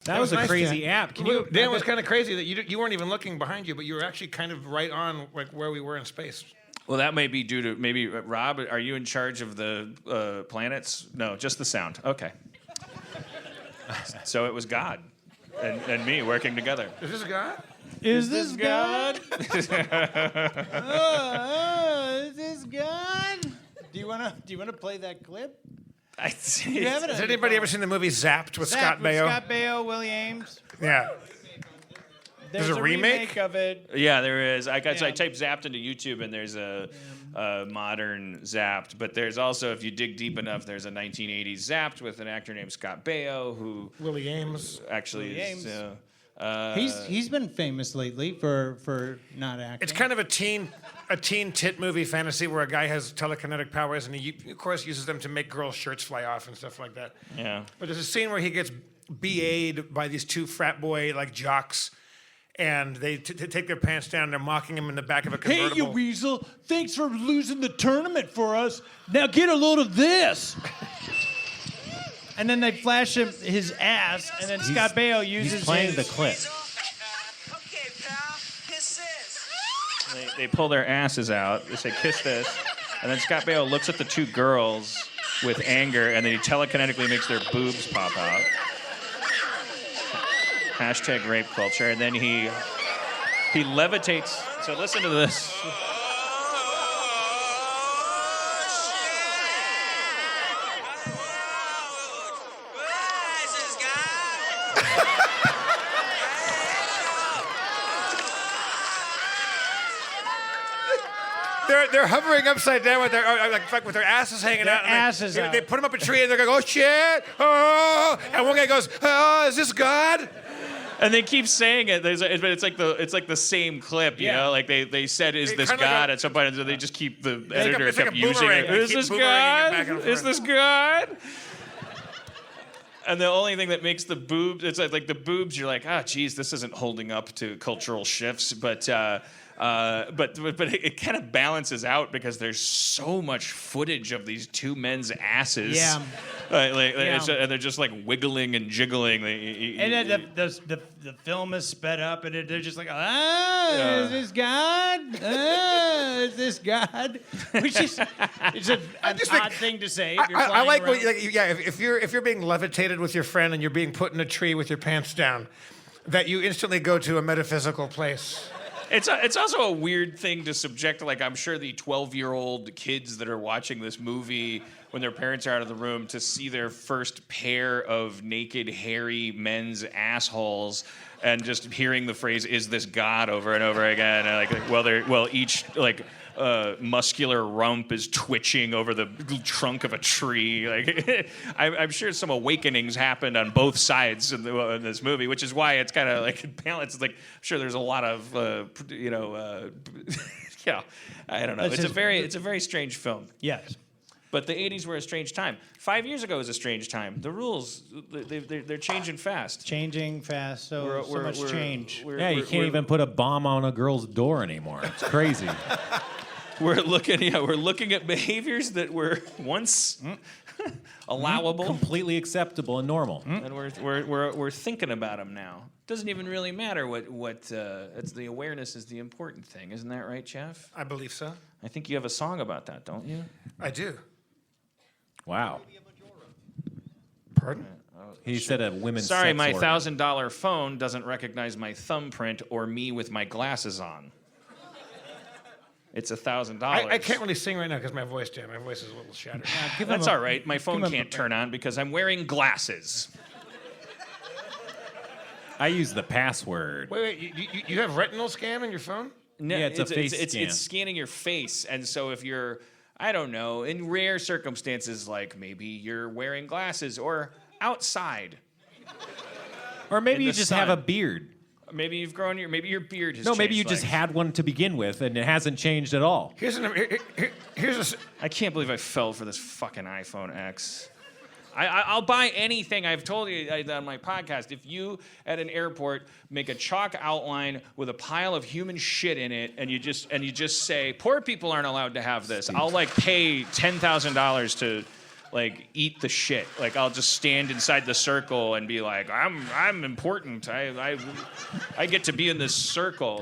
That was a nice, crazy Dan. app. Dan was kind of crazy that you weren't even looking behind you, but you were actually kind of right on like where we were in space. Well, that may be due to maybe Rob. Are you in charge of the planets? No, just the sound. Okay. So it was God and me working together. Is this God? Is this God? Is this God? Do you wanna play that clip? I see. You have it Has on anybody your ever seen the movie Zapped with phone. Scott Baio? Scott Baio, Willie Ames. Yeah. There's a remake? of it. Yeah, there is. So I Yeah. typed Zapped into YouTube, and there's a modern Zapped. But there's also, if you dig deep enough, there's a 1980s Zapped with an actor named Scott Baio, who Willie Ames. actually Willie is. Ames. He's been famous lately for not acting. It's kind of a teen tit movie fantasy where a guy has telekinetic powers and he, of course, uses them to make girls' shirts fly off and stuff like that. Yeah. But there's a scene where he gets BA'd by these two frat boy like jocks, and they take their pants down. And they're mocking him in the back of a convertible. Hey, you weasel! Thanks for losing the tournament for us. Now get a load of this. And then they flash him his ass, and then Scott Baio uses He's playing his... the clip. Okay, pal, kiss this. They pull their asses out. They say, "Kiss this," and then Scott Baio looks at the two girls with anger, and then he telekinetically makes their boobs pop out. Hashtag rape culture, and then he levitates. So listen to this. They're hovering upside down with their asses hanging out. asses out. They put them up a tree and they're going, "Oh shit! Oh!" And one guy goes, "Oh, is this God?" And they keep saying it, but it's like the same clip, you know. Like they said, "Is this kinda God?" go- at some point, and they just keep the editor it's like kept a using boomerang. it. They Is keep this boomeranging it back God? and Is forth. this God? And the only thing that makes the boobs, it's like the boobs. You're like, "Ah, geez, this isn't holding up to cultural shifts," but it kind of balances out because there's so much footage of these two men's asses. Yeah. And they're just like wiggling and jiggling. And then the film is sped up, and they're just like, is this God? Is this God? Which is it's an odd thing to say. If you're I like flying what, around. if you're being levitated with your friend and you're being put in a tree with your pants down, that you instantly go to a metaphysical place. It's also a weird thing to subject. Like, I'm sure the 12-year-old kids that are watching this movie when their parents are out of the room to see their first pair of naked, hairy men's assholes, and just hearing the phrase "Is this God?" over and over again. And each muscular rump is twitching over the trunk of a tree. Like, I'm sure some awakenings happened on both sides in this movie, which is why it's kind of like balanced. Like, I'm sure there's a lot of, I don't know. It's a very strange film. Yes. But the 80s were a strange time. 5 years ago was a strange time. The rules, they're changing fast. Changing fast, so much change. Yeah, you can't even put a bomb on a girl's door anymore. It's crazy. We're looking at behaviors that were once allowable, Completely acceptable and normal. and we're thinking about them now. Doesn't even really matter what it's the awareness is the important thing, isn't that right, Jeff? I believe so. I think you have a song about that, don't you? I do. Wow. Pardon? He said a women's Sorry, sex my organ. $1,000 phone doesn't recognize my thumbprint or me with my glasses on. It's $1,000. I can't really sing right now because my voice is a little shattered. That's all right. My phone can't turn on because I'm wearing glasses. I use the password. Wait, you have retinal scan on your phone? No, Yeah, it's a face scan. It's scanning your face, and so if you're, I don't know, in rare circumstances like maybe you're wearing glasses or outside. Or maybe In you the just sun. have a beard. Maybe you've grown maybe your beard has No, changed. maybe you just like- had one to begin with and it hasn't changed at all. Here's a. I can't believe I fell for this fucking iPhone X. I'll buy anything. I've told you on my podcast. If you at an airport make a chalk outline with a pile of human shit in it, and you just say poor people aren't allowed to have this, I'll like pay $10,000 to like eat the shit. Like I'll just stand inside the circle and be like, I'm important. I get to be in this circle.